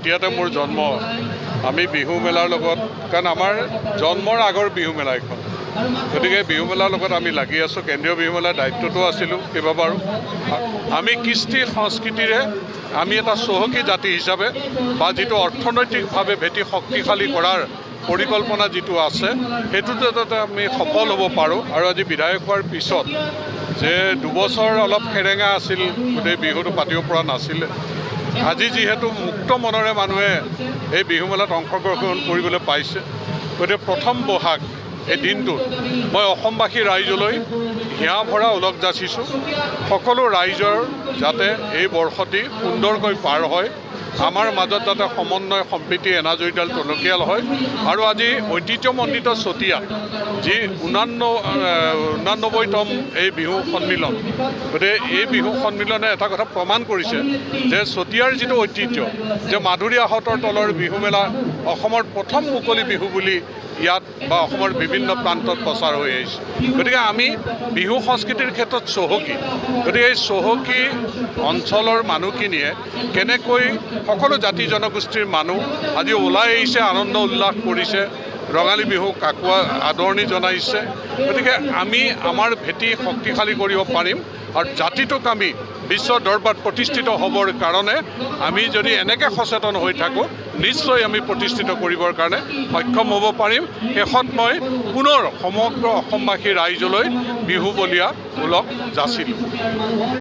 ইয়াতে মোৰ জন্ম আমি বিহু মেলাৰ লগত কাৰণ আমাৰ জন্মৰ আগৰ বিহু মেলা এখন গতিকে বিহু মেলাৰ লগত আমি লাগি আছোঁ কেন্দ্ৰীয় বিহু মেলাৰ দায়িত্বটো আছিলোঁ কেইবাবাৰো আমি কৃষ্টি সংস্কৃতিৰে আমি এটা চহকী জাতি হিচাপে বা যিটো অৰ্থনৈতিকভাৱে ভেটি শক্তিশালী কৰাৰ পৰিকল্পনা যিটো আছে সেইটোতে যাতে আমি সফল হ'ব পাৰোঁ আৰু আজি বিধায়ক হোৱাৰ পিছত যে দুবছৰ অলপ সেৰেঙা আছিল গোটেই বিহুটো পাতিব পৰা নাছিলে আজি যিহেতু মুক্ত মনেৰে মানুহে এই বিহু মেলাত অংশগ্ৰহণ কৰিবলৈ পাইছে গতিকে প্ৰথম বহাগ এই দিনটোত মই অসমবাসী ৰাইজলৈ হিয়া ভৰা ওলগ যাচিছোঁ সকলো ৰাইজৰ যাতে এই বৰ্ষটি সুন্দৰকৈ পাৰ হয় আমাৰ মাজত যাতে সমন্বয় সম্প্ৰীতি এনাজৰীডাল টনকিয়াল হয় আৰু আজি ঐতিহ্যমণ্ডিত চতিয়া যি 89তম এই বিহু সন্মিলন গতিকে এই বিহু সন্মিলনে এটা কথা প্ৰমাণ কৰিছে যে চতিয়াৰ যিটো ঐতিহ্য যে মাধুৰী আহঁতৰ তলৰ বিহু মেলা অসমৰ প্ৰথম মুকলি বিহু বুলি ইয়াত বা অসমৰ বিভিন্ন প্ৰান্তত প্ৰচাৰ হৈ আহিছে গতিকে আমি বিহু সংস্কৃতিৰ ক্ষেত্ৰত চহকী গতিকে এই চহকী অঞ্চলৰ মানুহখিনিয়ে কেনেকৈ সকলো জাতি জনগোষ্ঠীৰ মানুহ আজি ওলাই আহিছে আনন্দ উল্লাস কৰিছে ৰঙালী বিহুক কাকুৱা আদৰণি জনাইছে গতিকে আমি আমাৰ ভেটি শক্তিশালী কৰিব পাৰিম আৰু জাতিটোক আমি বিশ্ব দৰবাৰত প্ৰতিষ্ঠিত হ'বৰ কাৰণে আমি যদি এনেকৈ সচেতন হৈ থাকোঁ নিশ্চয় আমি প্ৰতিষ্ঠিত কৰিবৰ কাৰণে সক্ষম হ'ব পাৰিম শেষত মই পুনৰ সমগ্ৰ অসমবাসী ৰাইজলৈ বিহু বলিয়া ওলগ যাচিলোঁ